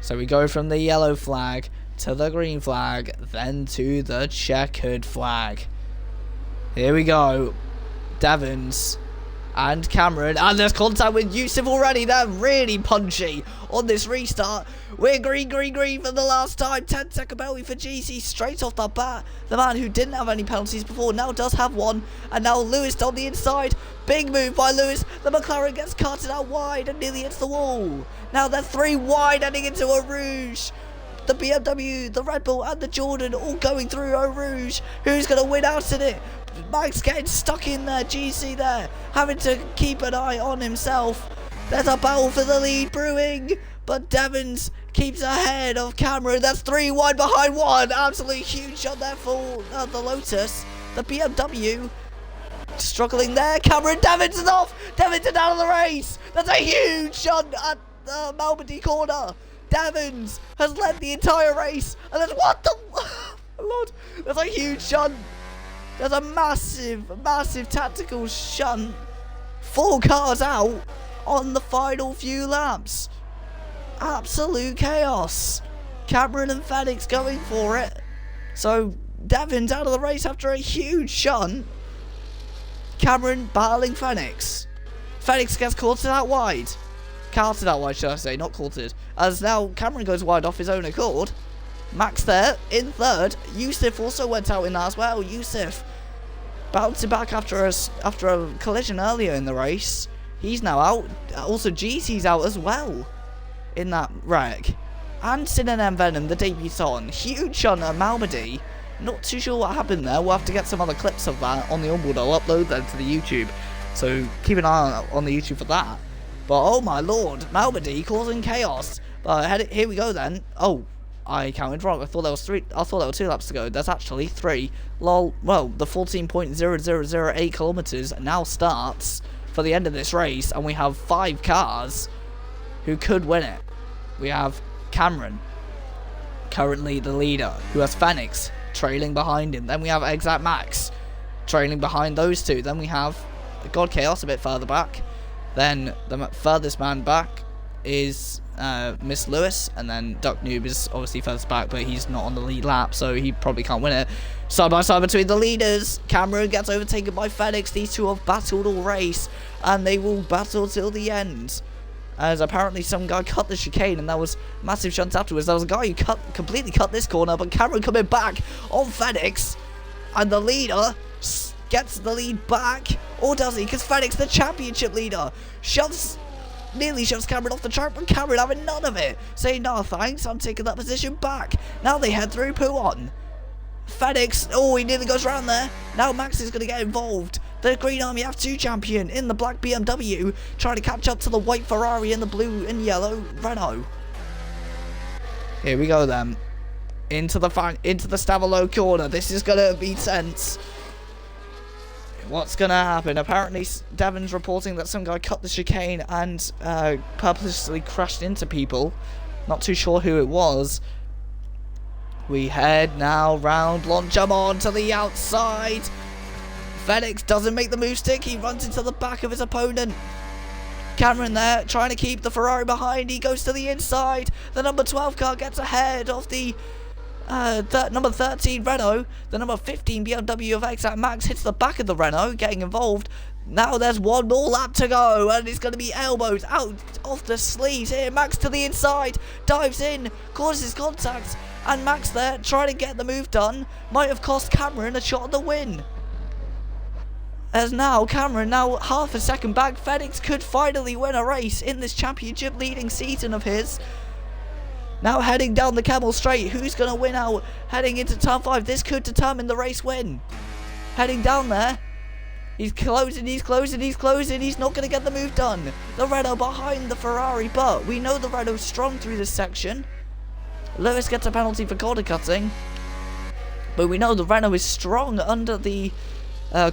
So we go from the yellow flag to the green flag, then to the checkered flag. Here we go. Devons and Cameron, and there's contact with Yusuf already. They're really punchy on this restart. We're green for the last time. 10-second penalty for GC straight off the bat. The man who didn't have any penalties before now does have one, and now Lewis on the inside. Big move by Lewis. The McLaren gets carted out wide and nearly hits the wall. Now they're 3 wide heading into Eau Rouge. The BMW, the Red Bull and the Jordan all going through Eau Rouge. Who's going to win out in it? Max getting stuck in there, GC there, having to keep an eye on himself. There's a battle for the lead brewing, but Devons keeps ahead of Cameron. That's 3 wide behind 1. Absolutely huge shot there for the Lotus. The BMW struggling there. Cameron, Devons is off. Devons is out of the race. That's a huge shot at the Malmedy corner. Devons has led the entire race, and that's what the Lord. That's a huge shunt. There's a massive tactical shunt. 4 cars out on the final few laps. Absolute chaos. Cameron and Phoenix going for it. So Devons out of the race after a huge shunt. Cameron battling Phoenix. Phoenix gets caught out wide. Carted out wide, should I say, not quartered. As now Cameron goes wide off his own accord. Max there in 3rd. Yusuf also went out in that as well. Yusuf bouncing back after a collision earlier in the race. He's now out. Also GC's out as well in that wreck. And Synonym Venom, the debutant. Huge shot at Malmedy. Not too sure what happened there. We'll have to get some other clips of that on the onboard. I'll upload them to the YouTube. So keep an eye on the YouTube for that. But oh my lord, Malmedy causing chaos. But here we go then. Oh, I counted wrong. I thought there was 3. I thought there were 2 laps to go. There's actually 3. Lol. Well, the 14.0008 kilometers now starts for the end of this race, and we have 5 cars who could win it. We have Cameron, currently the leader, who has Phoenix trailing behind him. Then we have Exact Max trailing behind those 2. Then we have God Chaos a bit further back. Then the furthest man back is Miss Lewis, and then Duck Noob is obviously furthest back, but he's not on the lead lap, so he probably can't win it. Side by side between the leaders, Cameron gets overtaken by Phoenix. These 2 have battled all race, and they will battle till the end. As apparently some guy cut the chicane, and there was massive shunts afterwards. There was a guy who completely cut this corner, but Cameron coming back on Phoenix, and the leader gets the lead back, or does he? Because Phoenix, the championship leader, nearly shoves Cameron off the track, but Cameron having none of it, saying no thanks, I'm taking that position back. Now they head through Pouhon. Phoenix, oh, he nearly goes around there. Now Max is going to get involved. The Green Army F2 champion in the black BMW, trying to catch up to the white Ferrari and the blue and yellow Renault. Here we go then, into the Stavelot corner. This is going to be tense. What's going to happen? Apparently, Devon's reporting that some guy cut the chicane and purposely crashed into people. Not too sure who it was. We head now round Longchamp to the outside. Phoenix doesn't make the move stick. He runs into the back of his opponent. Cameron there, trying to keep the Ferrari behind. He goes to the inside. The number 12 car gets ahead of the number 13 Renault. The number 15 BMW of Exact Max hits the back of the Renault, getting involved. Now there's 1 more lap to go, and it's going to be elbows out off the sleeves here. Max to the inside, dives in, causes contact, and Max there trying to get the move done. Might have cost Cameron a shot at the win. As now Cameron now half a second back. Phoenix could finally win a race in this championship leading season of his. Now heading down the Camel Straight. Who's going to win out heading into turn 5? This could determine the race win. Heading down there. He's closing. He's not going to get the move done. The Renault behind the Ferrari, but we know the Renault's strong through this section. Lewis gets a penalty for corner cutting. But we know the Renault is strong under the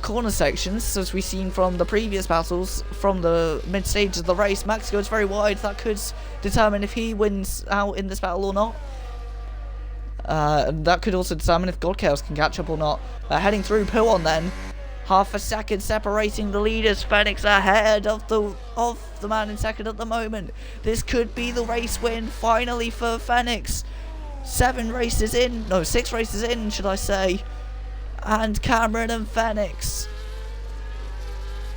corner sections, as we've seen from the previous battles from the mid stage of the race. Max goes very wide. That could determine if he wins out in this battle or not. And that could also determine if God Chaos can catch up or not. Heading through Pouhon then. Half a second separating the leaders. Phoenix ahead of the man in second at the moment. This could be the race win finally for Phoenix. 6 races in, should I say. And Cameron and Phoenix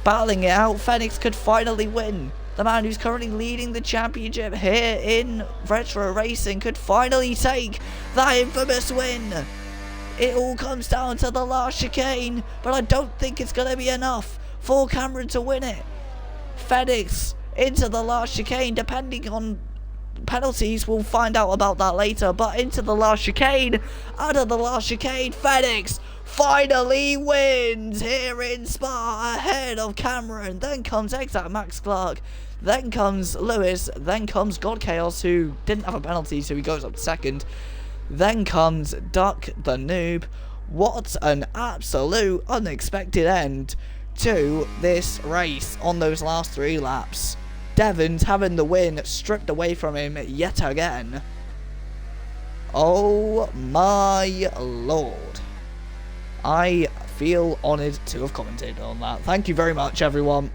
battling it out. Phoenix could finally win. The man who's currently leading the championship here in retro racing could finally take that infamous win. It all comes down to the last chicane, but I don't think it's going to be enough for Cameron to win it. Phoenix into the last chicane, depending on penalties, we'll find out about that later, but into the last chicane. Out of the last chicane, Phoenix finally wins here in Spa ahead of Cameron. Then comes Exact Max Clark, then comes Lewis, then comes God Chaos, who didn't have a penalty, so he goes up to second. Then comes Duck the Noob. What an absolute unexpected end to this race on those last 3 laps. Devons having the win stripped away from him yet again. Oh my lord. I feel honoured to have commented on that. Thank you very much, everyone.